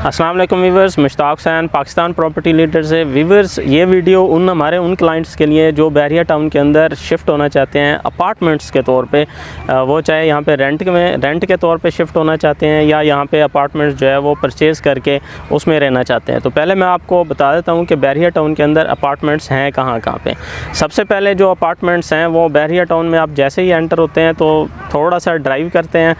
अस्सलाम वालेकुम viewers, Mushtaq Hussain Pakistan property leader से। वीवर्स, ये वीडियो हमारे उन क्लाइंट्स के लिए जो बैरिया टाउन के अंदर शिफ्ट होना चाहते हैं अपार्टमेंट्स के तौर पे, वो चाहे यहाँ पे रेंट के तौर पे शिफ्ट होना चाहते हैं या यहाँ पे अपार्टमेंट्स जो है वो परचेज़ करके उसमें रहना चाहते हैं। तो पहले मैं आपको बता देता हूँ कि बैरिया टाउन के अंदर अपार्टमेंट्स हैं कहाँ पे। सबसे पहले जो अपार्टमेंट्स हैं वो बैरिया टाउन में आप जैसे ही एंटर होते हैं तो थोड़ा सा ड्राइव करते हैं,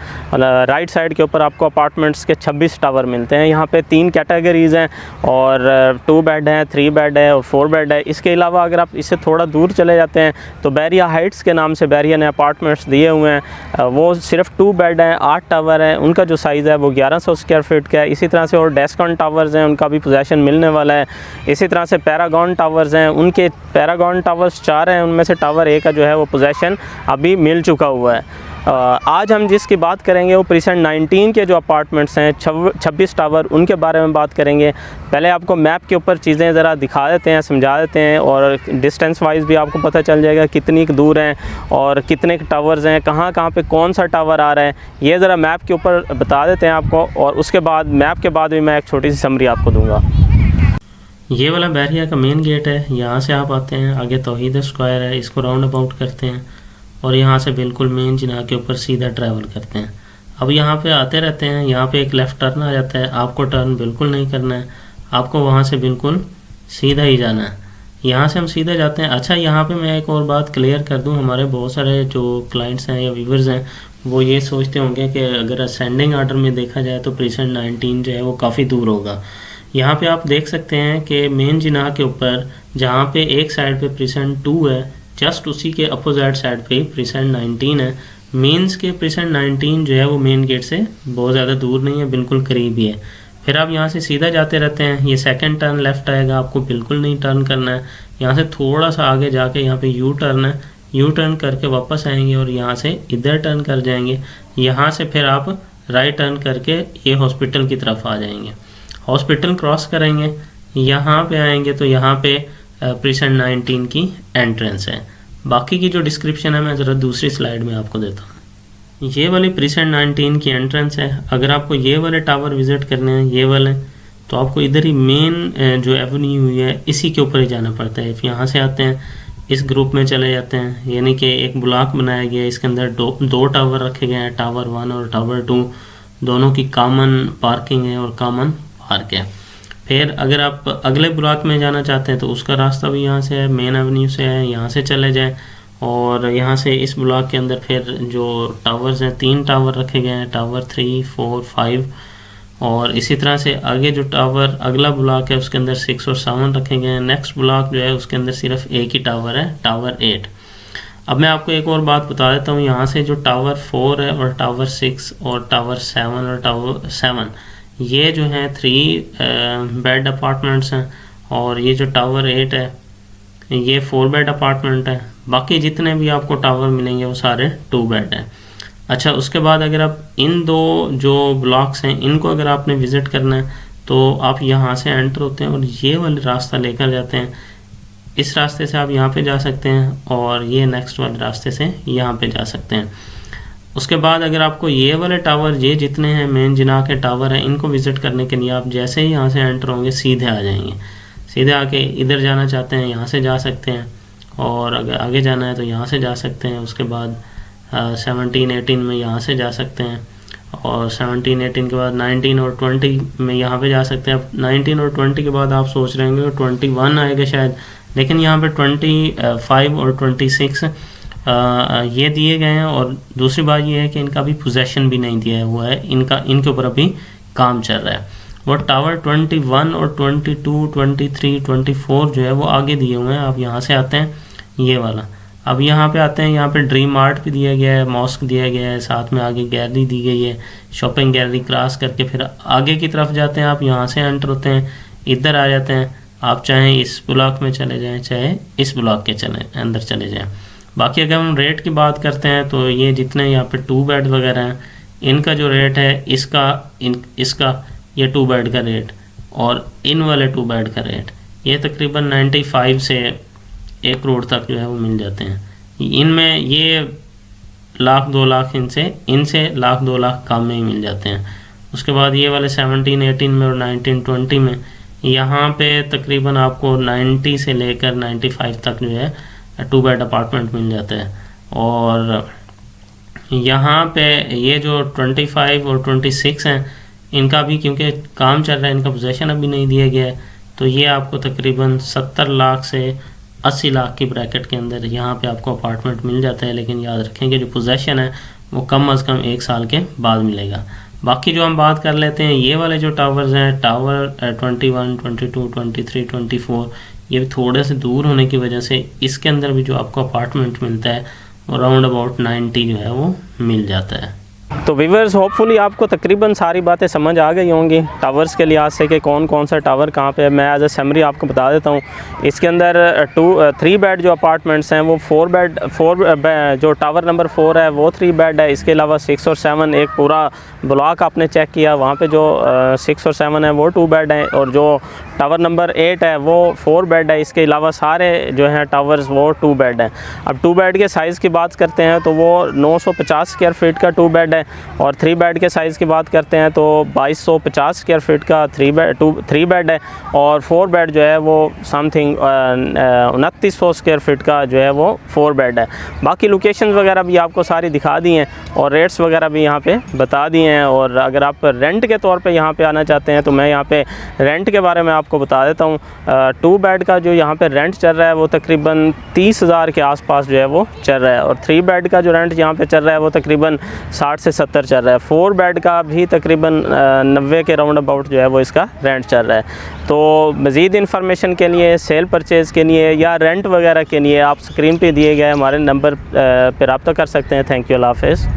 राइट साइड के ऊपर आपको अपार्टमेंट्स के 26 टावर मिलते हैं। यहाँ पे 3 कैटेगरीज़ हैं और 2 बेड हैं, 3 बेड है और 4 बेड है। इसके अलावा अगर आप इससे थोड़ा दूर चले जाते हैं तो बैरिया हाइट्स के नाम से बैरिया ने अपार्टमेंट्स दिए हुए हैं। वो सिर्फ 2 बेड हैं, 8 टावर हैं। उनका जो साइज़ है वो 1100 स्क्वायर फीट का है। इसी तरह से और डेस्कॉन टावर्स हैं, उनका भी पोजेसन मिलने वाला है। इसी तरह से पैरागॉन टावर्स हैं, उनके पैरागॉन टावर्स 4 हैं, उनमें से टावर 1 का जो है वो पोजेसन अभी मिल चुका हुआ है। आज हम जिसकी बात करेंगे वो प्रीसेंट 19 के जो अपार्टमेंट्स हैं 26 टावर, उनके बारे में बात करेंगे। पहले आपको मैप के ऊपर चीज़ें ज़रा दिखा देते हैं, समझा देते हैं और डिस्टेंस वाइज भी आपको पता चल जाएगा कितनी दूर हैं और कितने टावर्स हैं, कहाँ पे कौन सा टावर आ रहा है, ये ज़रा मैप के ऊपर बता देते हैं आपको। और उसके बाद मैप के बाद भी मैं एक छोटी सी समरी आपको दूँगा। ये वाला बैरिया का मेन गेट है, यहाँ से आप आते हैं, आगे तौहीद स्क्वायर है, इसको राउंड अबाउट करते हैं और यहाँ से बिल्कुल मेन जिना के ऊपर सीधा ट्रैवल करते हैं। अब यहाँ पे आते रहते हैं, यहाँ पे एक लेफ़्ट टर्न आ जाता है। आपको टर्न बिल्कुल नहीं करना है, आपको वहाँ से बिल्कुल सीधा ही जाना है। यहाँ से हम सीधा जाते हैं। अच्छा, यहाँ पे मैं एक और बात क्लियर कर दूँ, हमारे बहुत सारे जो क्लाइंट्स हैं या व्यूवर्स हैं वो ये सोचते होंगे कि अगर असेंडिंग आर्डर में देखा जाए तो प्रीसेंट 19 जो है वो काफ़ी दूर होगा। यहाँ पे आप देख सकते हैं कि मेन जिना के ऊपर जहाँ पे एक साइड पे प्रीसेंट 2 है, जस्ट उसी के अपोजिट साइड पे प्रीसेंट 19 है। मीन्स के प्रीसेंट 19 जो है वो मेन गेट से बहुत ज़्यादा दूर नहीं है, बिल्कुल करीब ही है। फिर आप यहाँ से सीधा जाते रहते हैं, ये सेकंड टर्न लेफ़्ट आएगा, आपको बिल्कुल नहीं टर्न करना है। यहाँ से थोड़ा सा आगे जाके यहाँ पे यू टर्न है, यू टर्न करके वापस आएंगे और यहाँ से इधर टर्न कर जाएंगे। यहाँ से फिर आप राइट टर्न करके ये हॉस्पिटल की तरफ आ जाएंगे। हॉस्पिटल क्रॉस करेंगे, यहाँ पे आएंगे तो यहाँ पे प्रीसेंट 19 की एंट्रेंस है। बाकी की जो डिस्क्रिप्शन है मैं ज़रा दूसरी स्लाइड में आपको देता हूँ। ये वाली प्रीसेंट 19 की एंट्रेंस है। अगर आपको ये वाले टावर विज़िट करने हैं, ये वाले, तो आपको इधर ही मेन जो एवेन्यू हुई है इसी के ऊपर ही जाना पड़ता है। यहाँ से आते हैं, इस ग्रुप में चले जाते हैं, यानी कि एक ब्लॉक बनाया गया है, इसके अंदर दो टावर रखे गए हैं, टावर 1 और टावर 2। दोनों की कॉमन पार्किंग है और कॉमन पार्क है। फिर अगर आप अगले ब्लॉक में जाना चाहते हैं तो उसका रास्ता भी यहाँ से है, मेन एवेन्यू से है, यहाँ से चले जाएं और यहाँ से इस ब्लॉक के अंदर फिर जो टावर्स हैं 3 टावर रखे गए हैं, टावर 3, 4, 5। और इसी तरह से आगे जो टावर अगला ब्लॉक है उसके अंदर 6 और 7 रखे गए हैं। नेक्स्ट ब्लॉक जो है उसके अंदर सिर्फ एक ही टावर है, टावर 8। अब मैं आपको एक और बात बता देता हूँ, यहाँ से जो टावर 4 है और टावर 6 और टावर 7 और टावर 7, ये जो हैं 3 बेड अपार्टमेंट्स हैं और ये जो टावर 8 है ये 4 बेड अपार्टमेंट है। बाकी जितने भी आपको टावर मिलेंगे वो सारे 2 बेड हैं। अच्छा, उसके बाद अगर आप इन 2 जो ब्लॉक्स हैं इनको अगर आपने विज़िट करना है तो आप यहाँ से एंटर होते हैं और ये वाले रास्ता लेकर जाते हैं। इस रास्ते से आप यहाँ पे जा सकते हैं और ये नेक्स्ट वाले रास्ते से यहाँ पे जा सकते हैं। उसके बाद अगर आपको ये वाले टावर, ये जितने हैं मेन जिना के टावर हैं, इनको विज़िट करने के लिए आप जैसे ही यहाँ से एंटर होंगे सीधे आ जाएंगे। सीधे आके इधर जाना चाहते हैं यहाँ से जा सकते हैं और अगर आगे जाना है तो यहाँ से जा सकते हैं। उसके बाद 17, 18 में यहाँ से जा सकते हैं और 17, 18 के बाद 19 और 20 में यहाँ पे जा सकते हैं। अब 19 और 20 के बाद आप सोच रहे होंगे 21 आएगा शायद, लेकिन यहाँ पे 25 और 26 ये दिए गए हैं। और दूसरी बात ये है कि इनका अभी पोजेसन भी नहीं दिया हुआ है, इनके ऊपर अभी काम चल रहा है। और टावर 21 और 22, 23, 24 जो है वो आगे दिए हुए हैं। आप यहाँ से आते हैं, ये वाला, अब यहाँ पे आते हैं, यहाँ पे ड्रीम आर्ट भी दिया गया है, मॉस्क दिया गया है, साथ में आगे गैलरी दी गई है। शॉपिंग गैलरी क्रॉस करके फिर आगे की तरफ जाते हैं, आप यहाँ से एंटर होते हैं, इधर आ जाते हैं। आप चाहे इस ब्लॉक में चले जाएँ, चाहे इस ब्लॉक के अंदर चले जाएँ। बाकी अगर हम रेट की बात करते हैं तो ये जितने यहाँ पे 2 बेड वगैरह हैं इनका जो रेट है, इसका ये 2 बेड का रेट और इन वाले 2 बेड का रेट ये तकरीबन 95 से 1 करोड़ तक जो है वो मिल जाते हैं। इनमें ये 1 लाख 2 लाख इनसे 1 लाख 2 लाख कम में ही मिल जाते हैं। उसके बाद ये वाले 17, 18 में और 19, 20 में यहाँ पे तकरीबन आपको 90 से लेकर 95 तक जो है 2 बेड अपार्टमेंट मिल जाता है। और यहाँ पे ये जो 25 और 26 हैं, इनका भी क्योंकि काम चल रहा है, इनका पोजेसन अभी नहीं दिया गया है, तो ये आपको तकरीबन 70 लाख से 80 लाख की ब्रैकेट के अंदर यहाँ पे आपको अपार्टमेंट मिल जाता है। लेकिन याद रखें कि जो पोजेसन है वो कम अज़ कम 1 साल के बाद मिलेगा। बाकी जो हम बात कर लेते हैं, ये वाले जो टावर्स हैं, टावर 21, 22, 23, 24, ये भी थोड़े से दूर होने की वजह से इसके अंदर भी जो आपको अपार्टमेंट मिलता है वो राउंड अबाउट 90 जो है वो मिल जाता है। तो व्यूअर्स, होपफुली आपको तकरीबन सारी बातें समझ आ गई होंगी टावर्स के लिहाज से कि कौन कौन सा टावर कहाँ पे है। मैं एज ए समरी आपको बता देता हूँ। इसके अंदर 3 बेड जो अपार्टमेंट्स हैं वो 4 बेड जो टावर नंबर 4 है वो 3 बेड है। इसके अलावा 6 और 7 एक पूरा ब्लॉक आपने चेक किया, वहाँ पे जो 6 और 7 है वो 2 बेड हैं, और जो टावर नंबर 8 है वो 4 बेड है। इसके अलावा सारे जो हैं टावर्स वो 2 बेड हैं। अब 2 बेड के साइज़ की बात करते हैं तो वो 950 स्क्वायर फीट का 2 बेड है, और 3 बेड के साइज़ की बात करते हैं तो 2250 स्क्वायर फीट का 3 बेड है, और 4 बेड जो है वो समथिंग 2900 स्क्वायर फीट का जो है वो 4 बेड है। बाकी लोकेशन वगैरह भी आपको सारी दिखा दी हैं और रेट्स वगैरह भी यहाँ पे बता दिए हैं। और अगर आप रेंट के तौर पे यहाँ पे आना चाहते हैं तो मैं यहाँ पे रेंट के बारे में आपको बता देता हूँ। 2 बेड का जो यहाँ पे रेंट चल रहा है वो तकरीबन 30,000 के आसपास जो है वो चल रहा है, और 3 बेड का जो रेंट यहाँ पे चल रहा है वो तकरीबन 60 से 70 चल रहा है। 4 बेड का भी तकरीबन 90 के राउंड अबाउट जो है वो इसका रेंट चल रहा है। तो मज़ीद इन्फॉर्मेशन के लिए, सेल परचेज़ के लिए या रेंट वगैरह के लिए आप स्क्रीन पे दिए गए हमारे नंबर पर रब्ता कर सकते हैं। थैंक यू, अल्लाह हाफ़िज़।